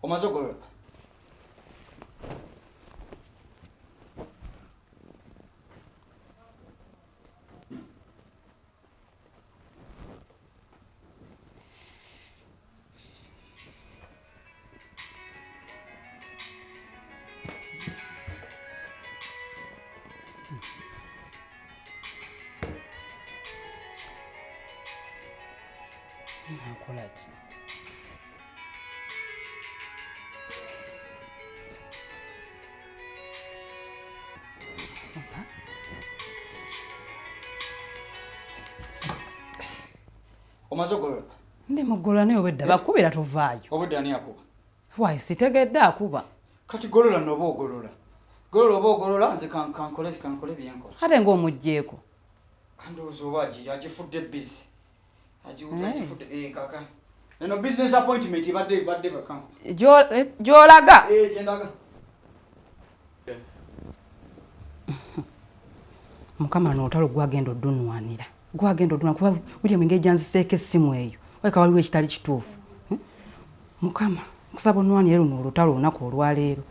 Omazogolo. Nakolaki? Omazogolo. Ndi mugola naye obedda bakubira tovaayo. Obedda ani akuba? Why sitegedde akuba? Kati golola noba ogolola. Golola oba ogolola nze kankole byenkola. Ate ng'omugjeeko. Kandowooza oba agifudde busy. Agifudde kaka. Eno business appointment ibadde bakanko. Gy'olaga? Gyendaga. Mukama n'otalo gwagenda oddunwanira. Gwagenda oddunwanira kuba William engeri gyanziseeko essimu eyo. Waleka waliwo ekitali kituufu. Mukama nkusaba onnwanire luno olutalo olunaku olwaleero.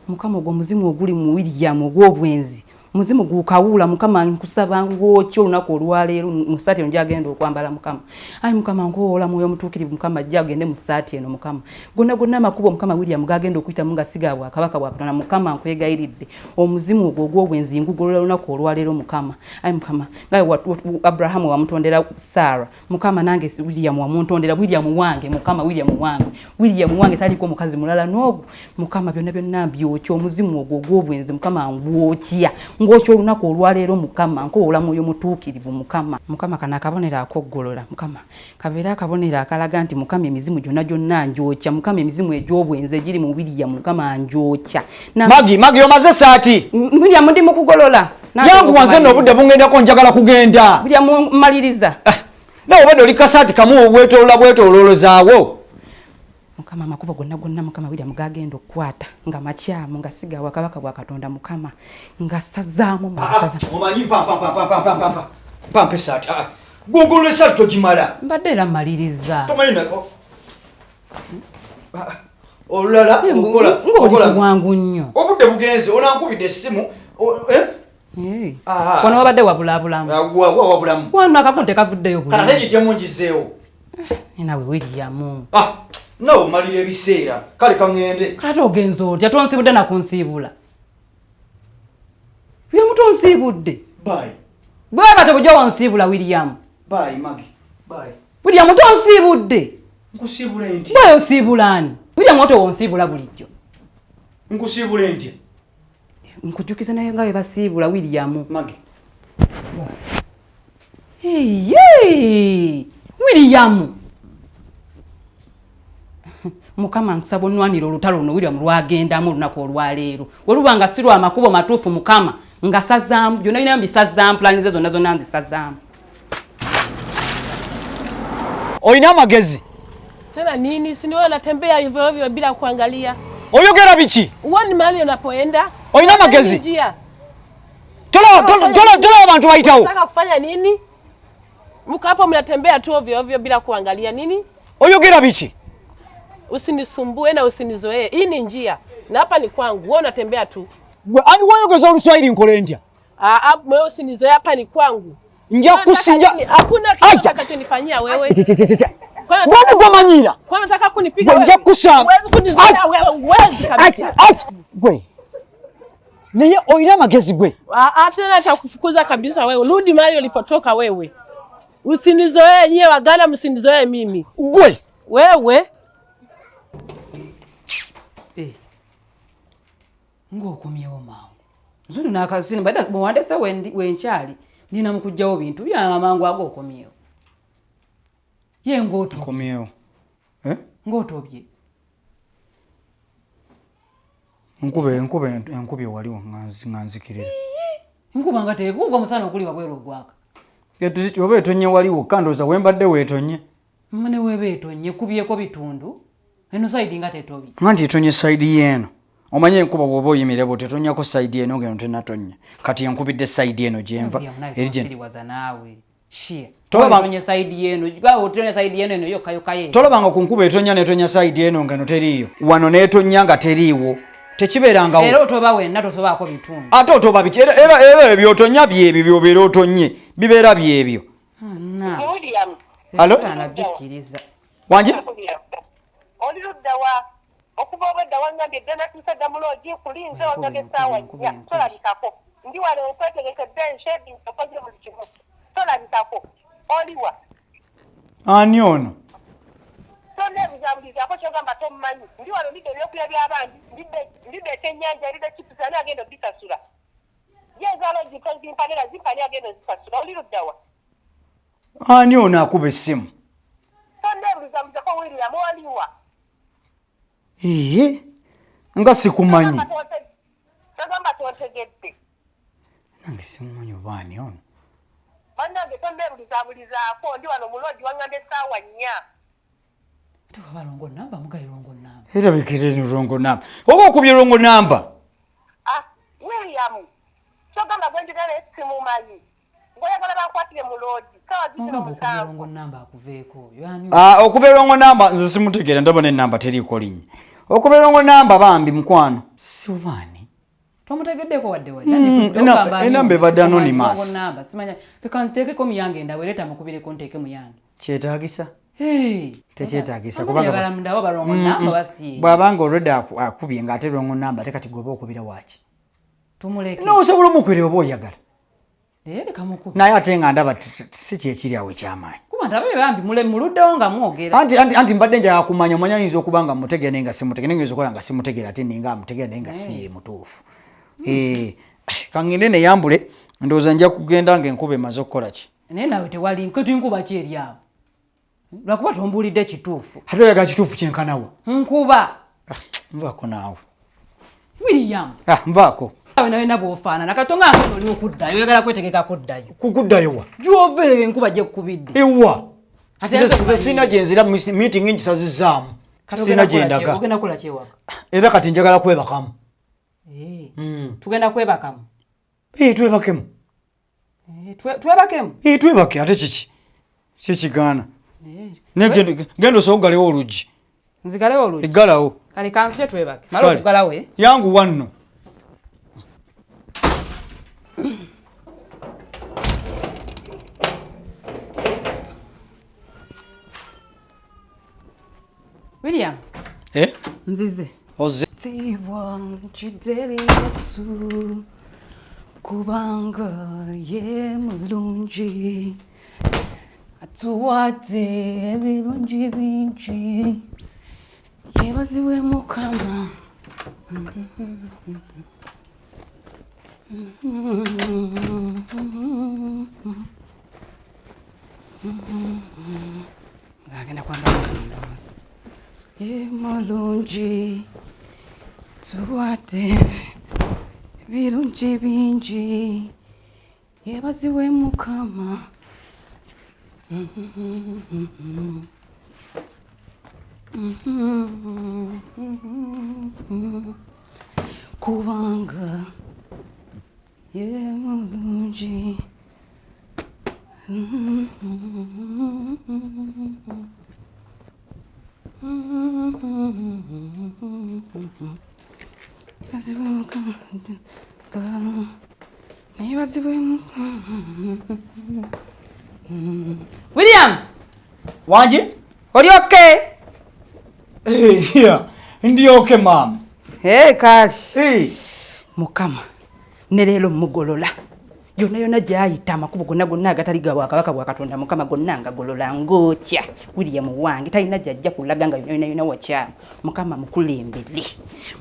Mukama ogwo muzimu oguli mu William ogw'obwenzi. Muzimu gukawula Mukama nkusaba ng'okyo olunaku olwaleero mu ssaati eno gyagenda okwambala Mukama. Ayi Mukama nkoola mwoyo mutuukirivu Mukama ajja agende mu ssaati eno Mukama. Gonna amakubo Mukama William gagenda okuyitamu nga siga Bwakabaka bwa Katonda Mukama nkwegayiridde. Omuzimu ogwo ogw'obwenzi ngugolola olunaku olwaleero Mukama. Ayi Mukama nga Abrahamu wamutondera Sarah Mukama nange William wamuntondera William wange Mukama William wange taliko mukazi mulala n'ogwo Mukama byonna byokyo omuzimu ogwo ogw'obwenzi Mukama ngwokya ng'okyo olunaku olwaleero Mukama nkoola mwoyo mutuukirivu Mukama kana akabonero akoggolola Mukama kabeera akabonero akalaga nti Mukama emizimu gyonna njokya Mukama emizimu egy'obwenzi egiri mu William Mukama njokya Magi omaze saati William ndi mu kugolola yangu wanze n'obudde bungendako njagala kugenda William maliriza nawe obadde oli kasaati kamu bwetoolozaawo Mukama amakubo gonna Mukama William gagenda okukwata nga makyamu nga siga Bwakabaka bwa Katonda Mukama nga sazaamu omanyi pampe saati gugula esaati togimala mbadde era maliriza tomanyi olulala okola bwangu nnyo obudde bugenze onankubidde essimu wano wabadde wabulabulamu wabulamu wano akakunte kavuddeyo bulungi kati gye mungizeewo nawe William nawe omalira ebiseera kale kaŋŋende kati ogenza otya tonsiibudde nakunsiibula William tonsiibudde bwaba tebujja wansiibula William William tonsiibudde nkusiibule ntya bwayo nsiibula ani William oto wonsiibula bulijjo nkusiibule ntya nkujjukiza naye nga bwe basiibula William William Mukama nsaba onnwanira olutalo luno William lwagendamu olunaku olwaleero weluba nga si lwa makubo matuufu Mukama nga sazaamu byonna bina mbisazaamu pulaani ze zonna nzisazaamu olina amagezi tena nini siniwe natembea hivyo hivyo bila kuangalia oyogera biki uone mahali unapoenda olina amagezi tola abantu bayitawo unataka kufanya nini mko hapo mnatembea tu ovyo ovyo bila kuangalia nini oyogera biki usinisumbue na usinizoee hii ni njia na hapa ni kwangu wewe unatembea tu ani wayogeza Oluswahili nkole ndya wewe usinizoee hapa ni kwangu nja kusinja hakuna kitu utakachonifanyia wewe Mbona gwamanyira kwa nataka kunipiga wewe nja kusamba huwezi kunizoea wewe huwezi kabisa gwe niye oyina amagezi gwe tena nitakufukuza kabisa wewe rudi mahali ulipotoka wewe usinizoee nyewe wagana msinizoee mimi gwe wewe ng'okomyewo mangu nzino n'akasini badde bwewandesa wenkyali ndina mu kuggyawo bintu byamangu ag'okomyewo ye ng'okomyewo ng'otobye enkubye waliwo nga nzikirira enkuba nga teekuuka omusana okuli wabwera ogwaka oba etonye waliwo kandooza wembadde weetonye mune weba etonye kubyeko bitundu eno saidi nga tetobye anti etonye saidi yeeno omanye enkuba bw'oba oyimire bwo tetonyako saidi eno ngeno tenatonye kati enkubidde saidi eno gyenva siriwaza naawe shie Tolaba tonye side yeno gwa otonye side yeno eno yoka ye tolabanga ku nkuba etonya netonya side eno ngano teriyo wano netonya nga teriiwo tekibeeranga era otoba wenna tosobaako bitundu ate otoba biki era ebyo otonya byebyo byobeera otonye bibeera byebyo Halo? anabikkiriza Wanje? Oli luddawa okuva obwedda wangambye eddana tusedda muloogi kulinze otoge essaawa nnya tolabikako ndi wale okwetegekedde enshebi okoze buli kimu tolabikako oliwa Ani ono? tonna ebuzabulizaako kyogamba tommanyi ndi wale olidde ebyokulya by'abandi ndidde ekyennyanja eridde kipusi ani agenda obisasula yeezalogiko zimpanira zimpani agenda ozisasula oli luddawa Ani ono akuba essimu? tonna ebuzabulizaako William oliwa nga sikumanyi togamba tontegedde nange simumanyi obaani ono bannange tonneebulizabulizaako ndi wano muloogi waŋŋanda essaawa nnya balongo namba mugaye longo namba era bikireni rongo namba oba okubye rongo namba William kyogamba gwenjogera simumanyi ngoyagala bankwatire muloogi sawa zikino musanvu longo namba akuveeko yani okubye rongo namba nze simutegeera ndabona enamba teriiko linnya okubye rongo namba bambi mukwano siwaani tomutegeddeko wadde enamba ebadde anonymous namba simanya tekanteekeko muyange ndawereta mukubireko nteeke muyange kyetaagisa tekyetaagisa bw'abanga olwedde akubye ng'ate rongo namba ate kati gweba okubira waaki nosobola omukwere oba oyagala naye ate nga ndaba si kyekiri awo ekyamaanyi muluddewo nga mwogera anti mbadde njagala kumanya omanya ayinza okuba nga mutegeera naye nga simutegeera naye ngeza okola nga simutegeera ate ninga amutegeera naye nga si ye mutuufu kangende neyambule ndowooza nja kugenda nga enkuba emaze okukola ki naye nawe tewali nketi nkuba ki eri awo lwakuba tombuulidde kituufu ate oyagala kituufu kyenkanawa nkuba nvaako naawe William nvaako awe nawe nabwofaanana katonga nga oli okuddayo oyagala kwetegeka kuddayo kukuddayo wa gyova eyo enkuba gyekubidde ewa nze sirina gyenzira meeting ngisazizaamu sirina gyendaga ogenda kukola kyewaka era kati njagala kwebakamu tugenda kwebakamu twebakemu twebakemu twebake ate kiki kikigaana genda osoogalewo oluggi nzigalewo oluggi eggalawo kale kansije twebake mala okugalawo yanguwa nno William nzize oze tibwa chideli Yesu kubanga ye mulungi atuwate ebirungi bingi yebaziwe mukama agenda kwambala ye mulungi tuwate ebirungi bingi yebaziwe mukama kubanga ye mulungi William wanje oli okay? Ndi okay mama. Kali mukama ne leero mugolola yona gyayita amakubo gonna agatali gawa kabaka bwa Katonda mukama gonna nga golola ngokya William wange talina jajja kulaga nga yona wakya mukama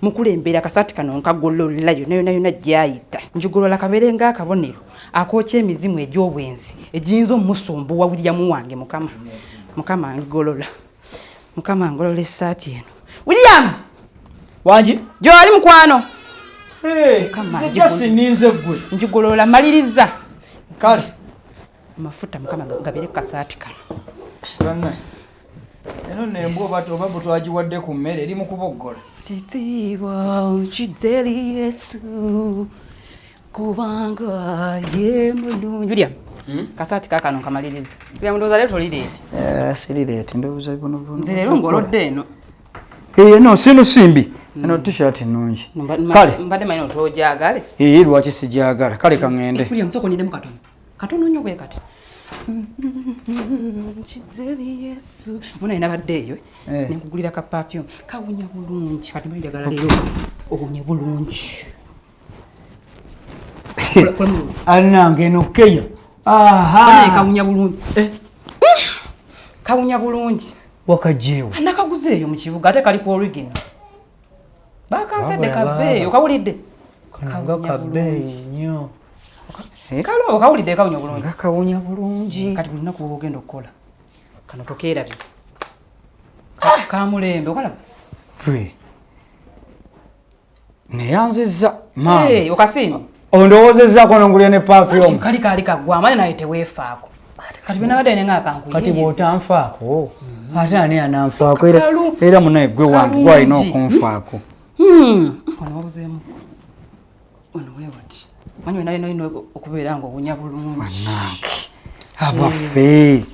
mukulembera kasati kano nkagolola yona gyayita njugolola kabere nga akabonero akokya emizimu egy'obwenzi ejiyinza omusumbuwa William wange mukama ngolola esaati eno William wanje gyoli mukwano just ninze gwe njugolola maliriza kale mafuta mukama gabere kasaati kano bana eno nembo batoba butwagiwadde ku mmere eri mu kuboggola kitiibwa kideli Yesu kubanga ye mulungi William Kasati kakano kamaliriza. Bya mundoza leto lirete. Silirete ndoza bono bono. Nze lero ngolodde eno. No sino simbi. Eno t-shirt nungi. Kale mbadde mayino tojagale. Lwaki sijagala. Kale kangende. Kulya msoko nidemu katono. Katono nnyo bwe kati. Chizeli Yesu. Muna inabadde eyo. Nekugulira ka perfume. Kawunya bulungi. Kati mwe njagala lero. Owunya bulungi. Anange nokeya. Aha. Kawunya bulungi. Kawunya bulungi. Wakajewo. Nakaguzeeyo mu kibuga ate kali ku original. Bakanzadde kabbeeyo kawulidde. Kawunya bulungi nnyo. Kalo kawulidde kawunya bulungi. Kawunya bulungi. Kati buli lunaku woba ogenda okukola. Kano tokeerabye. Kamulembe okalaba. Neyanziza maama. Okasiimi. Ondowoozezzaako nongulya ne perfume. Kali kaali kaggwa amale naye teweefaako. Kati bwe nabadde nenga akankuyiiriza. Kati bw'otanfaako ate ani ananfaako era munaye gwe wange gwalina okunfaako. Wano wabuzeemu. Wano weewati. Manyi wenaye nolina okubeera ng'owunya bulungi. Bannange abaffe.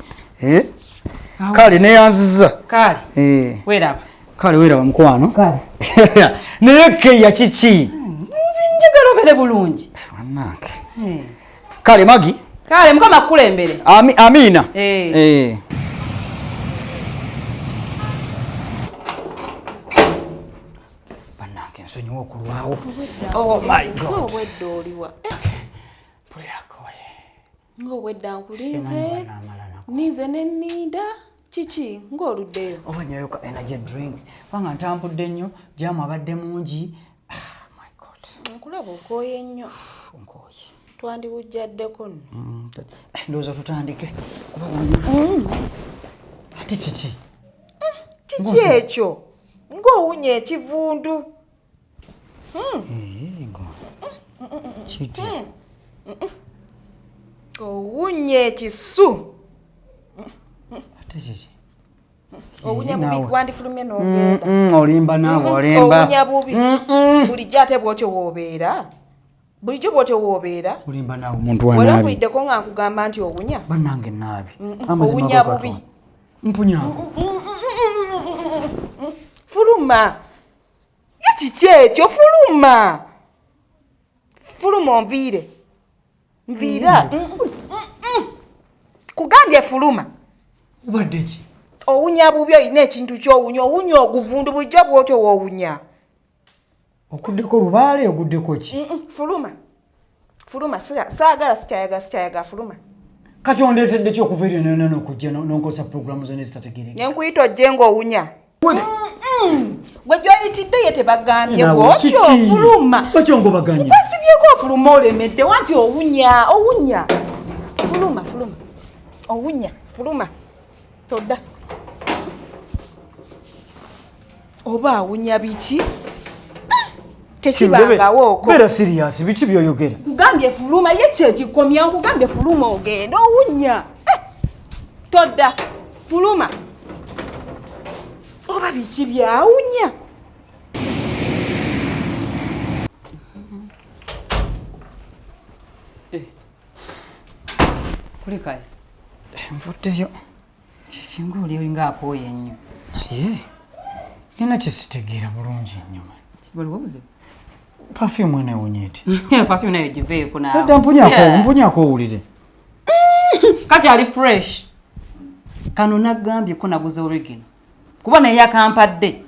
Kale neyanziza. Kale weeraba. Kale weeraba mukwano. Kale naye keya kiki? Njagala obeere bulungi. Bannange. Kale Magi. Kale Mukama akukulembere. Amina. Bannange nsonyiwa okulwawo. Oh my God. So obwedda oliwa. Puyakoye. Ng'obwedda nkulinze. Nize ne nninda. Kiki ng'oluddeyo. Obanyayo ka energy drink. Wanga ntambudde nnyo jamu abadde mungi. My God. Nkulaba okooye nnyo. Nkooye. Twandiwujjaddeko nno. Ndowooza tutandike. Ate kiki? Kiki ekyo? Ng'owunya ekivundu. Kiti. Owunya ekisu. Ate kiki? Owunya bubi kwandifulumye n'ogenda. Olimba naawe olimba. Owunya bubi. Bulijjo ate bw'otyo w'obeera. Bulijjo bw'otyo w'obeera. Olimba naawe omuntu wa naabi. Wala nkuliddeko nga nkugamba nti owunya. Bannange naabi. Owunya bubi. Mpunyaako. Fuluma. Kiki ekyo fuluma. Fuluma onviire. Nviira. Kugambye fuluma. Obadde ki? Owunya bubi olina ekintu ky'owunya. Owunya oguvundu bulijjo bw'otyo w'owunya. Okuddeko lubaale oguddeko ki? Fuluma. Fuluma saagala sikyayaga fuluma. Kati ondeetedde ki okuva eryo nena n'okujja n'onkozesa puroguramu zonna ezitategeereka? Ne nkuyita ojje ng'owunya. Gwe gy'oyitidde ye tebagambye bw'otyo fuluma. Lwaki ongobaganya? Nkwasibyeko ofuluma olemedde wanti owunya. Fuluma. Owunya fuluma. Todda. Oba awunya biki? Tekibangawooko. Beera siriasi biki by'oyogera? Nkugambye fuluma ye kyekikomya nkugambye fuluma ogenda owunya. Todda. Fuluma. Oba biki byawunya? Kulikayo. Nvuddeyo. Kiki ng'oli olinga akooye ennyo. Naye nina kyesitegeera bulungi nnyo. Waliwo obuzibu? Perfume eno ewunya eti. Perfume nayo giveeko naawe. Edda mpunyaako owulire. Kakyali fresh. Kano nagambye ko naguze original. Kuba naye yakampadde.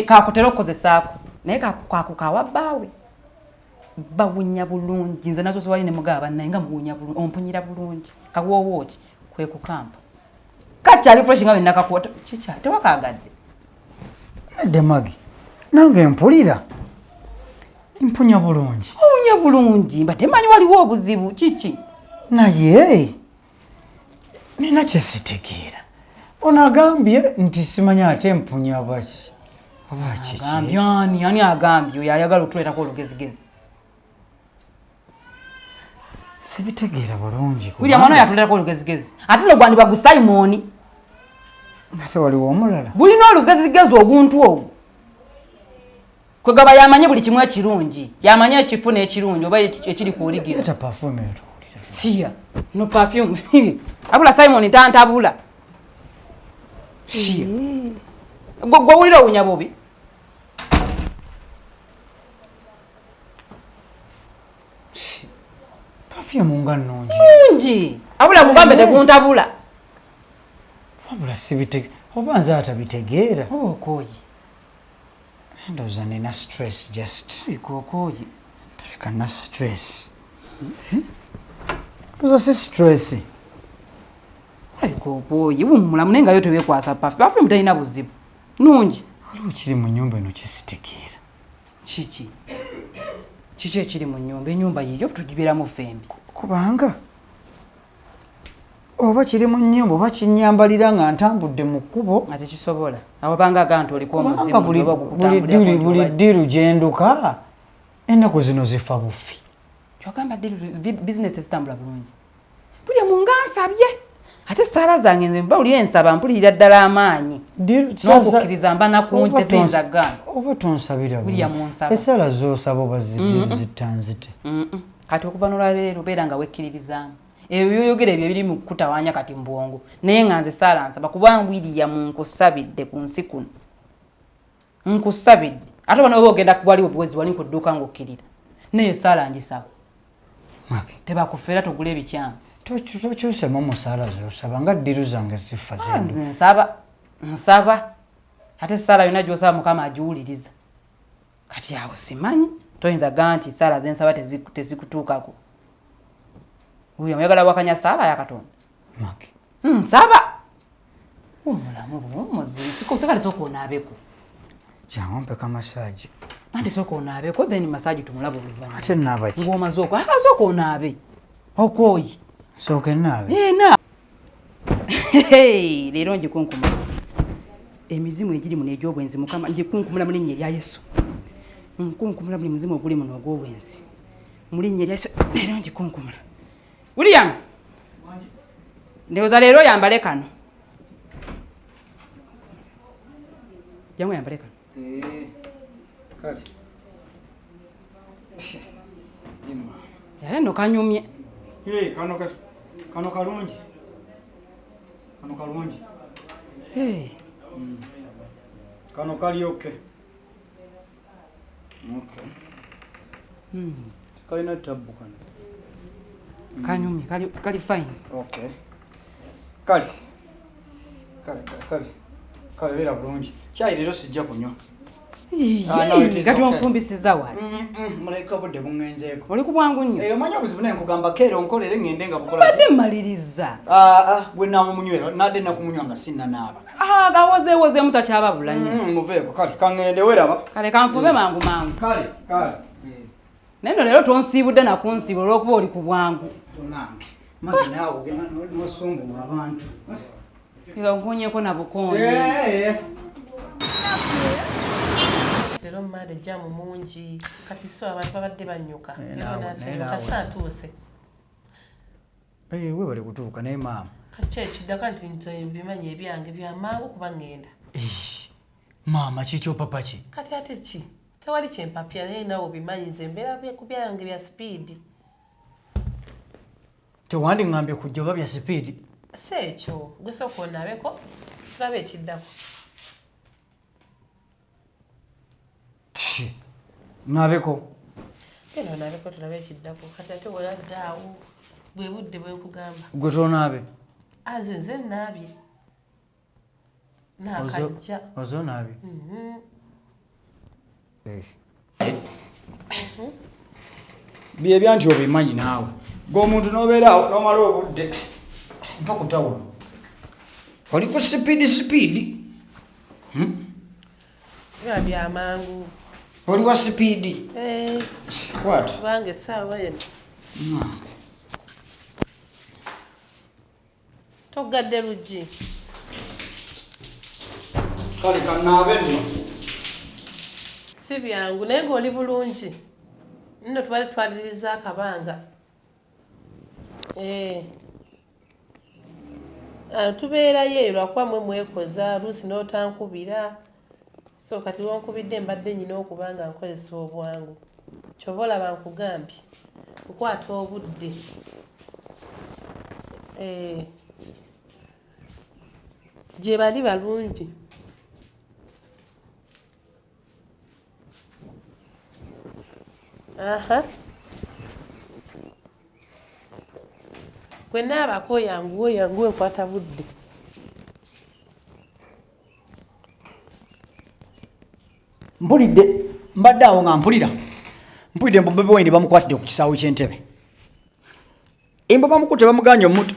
Kakutera okukozesaako. Naye kakukawa bbaawe. Bawunya bulungi. Nze nazo siwali ne mugaba naye nga muwunya bulungi. Ompunyira bulungi. Kawoowo ki kwe kukampa. Kakyali fresh nga bwe nakakuwa. Kikya tewakaagadde. Nedde Magi. Nange mpulira. Mpunya bulungi. Owunya bulungi. Mbadde mmanyi waliwo obuzibu. Kiki? Naye nina kyesitegeera. Onagambye nti simanya ate mpunya baki. Oba kiki? Ani agambye oyo ayagala otuleetako olugezigezi. Sibitegeera bulungi. William ono yatuleetako olugezigezi. Ate no gwandi bagu Simon. Ate waliwo omulala. Gulina olugezigezi oguntu ogwo. Kwegaba yamanye buli kimu ekirungi. Yamanye ekifu n'ekirungi oba ekiri ku origin. Eta perfume eto. Sia. No perfume. Abula Simon ntantabula. Sia. Gwe wulira unya bobi. Perfume nga nnungi. Nungi. Abula mugambe tekuntabula. Abula sibite. Oba nze atabitegeera. Okoyi. Ndowooza nina stress just. Okoyi. Taleka na stress. Ndowooza si stress. Okoyi. Wumula munenga yo tewekwasa perfume. Perfume talina buzibu. Nungi. Waliwo kiri mu nnyumba eno kyesitegeera. Kiki? Kiki ekiri mu nnyumba? Ennyumba yiyo tugibeeramu fembi. Kubanga oba kiri mu nnyumba oba kinnyambalira nga ntambudde mu kkubo. Ate kisobola. Awo banga agantu oliko omuzimu oba buli ddiru gyenduka ennaku zino zifa bufi. Kyogamba bizinesi ezitambula bulungi. Bulya mu nga nsabye. Ate saala zange nze mba oli ensaba mpulira ddala amaanyi. N'okukkiriza mba nakungi tezinza gana. Oba tonsabira Bulya mu nsaba. Esaala z'osaba oba zittanzite. Kati okuva n'olwaleero beera nga wekkiririzaamu. Ebyo byoyogera ebyo biri mu kutawaanya kati mu bwongo. Naye nga nze saala nsaba kubanga William nkusabidde ku nsi kuno. Nkusabidde. Ate bano oba ogenda waliwo buwezi wali ku dduuka ng'okkirira. Naye saala ngisaba. Tebakufeera tugula ebikyamu. Tokyusemu musaala z'osaba nga ddiru zange zifa zendu. Nze nsaba. Ate saala yonna gy'osaba Mukama agiwuliriza. Kati awo simanyi. Toyinza gaa nti saala zensaba tezikutuukako. Uyo oyagala wakanya saala ya Katonda. Nsaba. Omulamu bw'omuzifu koseka lisoko onaabeko. Jangu mpeka massage. Andi soko onaabeko then massage tumulabo buvanya. Ate naaba ki? Ngoma zoko. Soko onaabe. Okoyi. Soke naabe. Na. Leero njikunkumula. Emizimu egiri mu n'egy'obwenzi Mukama njikunkumula mu linnya erya Yesu. Nkunkumula buli muzimu oguli muno ogw'obwenzi. Mu linnya erya Yesu. Leero njikunkumula. William. Ndowooza leero yambale kano. Jangu yambale kano. Kale. Yale no kanyumye. Kano kalungi. Kano kalungi. Kano kali okay. Kalina tabu kano. Kanyumye kali fine. Okay. Kale bera bulungi. Chai leero sijja kunywa. Kati onfumbisiza waaki. Muleka budde bungenzeeko. Oli ku bwangu nnyo. Omanya obuzibu naye nkugamba keero nkolere ngende nga bukola. Badde mmaliriza. Bwe naamunywera nadde nakumunywa nga sinnanaaba. Gawozeewoze mutakyababula nnyo. Muveeko kale kangende weraba. Kale kanfube mangu. Kale. Naye no leero tonsiibudde nakunsiibula olw'okuba oli ku bwangu. Tunange. Magi naawe ogenda n'osumbuwa abantu. Nkunyeko na bukonde. Leero mmade jamu mungi kati so abantu babadde banyuka. Kasita atuuse. Webale kutuuka naye maama. Kati ekiddako nti bimanyi ebyange byamangu kuba ngenda. Maama kikyo papa ki? Kati ate ki? Tewali kyempapya naye naawe obimanyi nze mbeera ku byange bya sipiidi. Tewandi ngambye kujja oba bya sipiidi. Si ekyo gwe sooka onaabeko tulabe ekiddako. Naabeko? Genda onaabeko tulabe ekiddako kati ate weladde awo bwe budde bwe nkugamba. Gwe tonaabe? Nze nnaabye. Naakajja. Ozo onaabye? Bye byanti obimanyi naawe. Ng'omuntu n'obeera awo n'omala obudde mpa ku tawulo. Oli ku sipiidi. Biba byamangu. Oli wa sipiidi? What? Kubanga essaawa yeno. Togadde luggi. Kale kanaabe nno. Si byangu naye ng'oli bulungi. Nno tubale twaliriza akabanga. Tubeerayo eyo lwakuba mwe mwekoza luusi n'otankubira. So kati wonkubidde mbadde nyina okuba nga nkozesa obwangu. Kyova olaba nkugambye. Nkwata obudde. gye bali balungi. Aha. Gwe naabako yanguwe nkwata budde. Mpulidde mbadde awo nga mpulidde Bobi Wine bamukwatidde ku kisaawe ky'entebe. Embo bamukutte bamuganya omuti.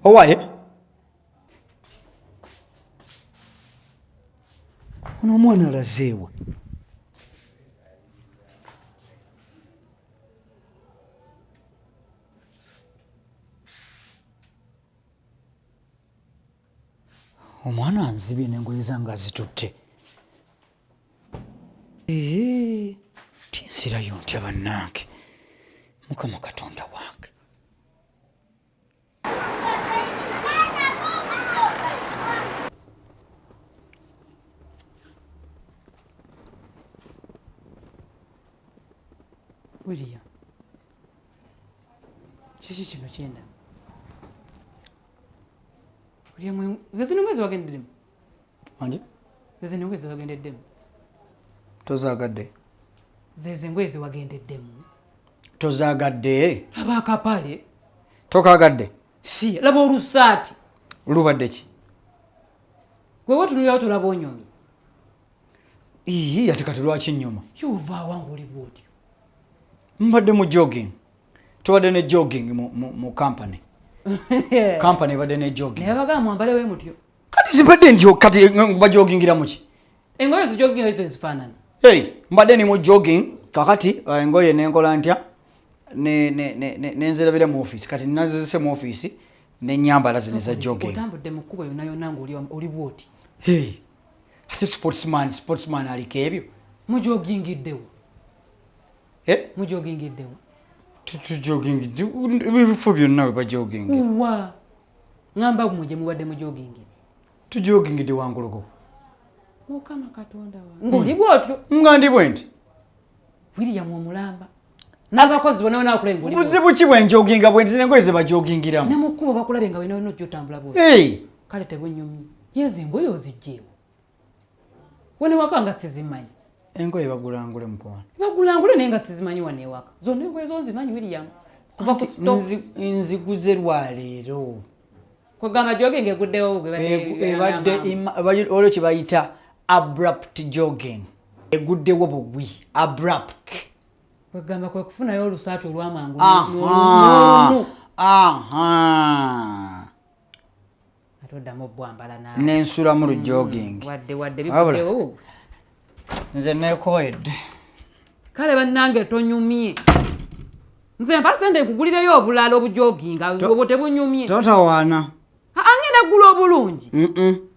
Owaye? Ono omwana alazeewa. Omwana anzibye n'engoye zange azitutte. Tinsirayo ntya bannange. Mukama Katonda wange. William, kiki kino kyenda? William, ze zino mwezi wagendeddemu? Anje? Ze zino mwezi wagendeddemu? Tozaagadde? Ze mwezi wagendeddemu? Tozaagadde? Abakapale? Tokaagadde? Si, laba olusaati. Lubadde ki? Gwe watunulirawo tolaba onyomye? Ate kati lwaki nnyuma? Yova wangu oli bwotyo. Mbadde mu jogging. Tubadde ne jogging mu company. Company badde ne jogging. Naye bagamba mwambale we mutyo. Kati simbadde njo kati bajoggingira muki? Engoye zo jogging ezo zifaanana. Mbadde ni mu jogging kakati engoye nenkola ntya nenzirabira mu office kati nazise mu office nenyambala zino za jogging. Otambudde mu kkubo yonna oli bwoti. Ate sportsman aliko ebyo. Mu joggingiddewo. Mu joggingiddewo. Jogging ebifo byonna we bajogging. Uwa. Ngamba muje mubadde mu jogging. Tujoggingidde wanguluko. Mukama Katonda wange. Ngoli bwotyo. Nga ndi bwenti. William omulamba. N'abakozi bona nakulaba ngoli. Buzibu ki bwe njogginga bwenti zinengoye ze bajoggingiramu. Ne mukkubo bakulabe nga wena ojja otambula bwoti. Kale tebunnyumye. Yeze engoye ozijjeewo. Wone waka nga sizimanyi. Engoye bagulangule mukwano. Bagulangule naye nga sizimanyi wane ewaka. Zonna engoye zo nzimanyi William. Kuva ku stocks. Nziguze lwaleero. Kwegamba jogging eguddewo ebadde olwo kye bayita abrupt jogging. Eguddewo bugwi. Abrupt. Kwegamba kwe kufunayo olusaati olw'amangu. Atoddamu bwambala nawe. Nensula mu jogging. Wadde bikuddewo. Nze nekoyedde. Kale bannange tonyumye. Nze mpasende kugulireyo obulala obujoginga obwo tebunyumye. Totawaana. Angenda gula obulungi.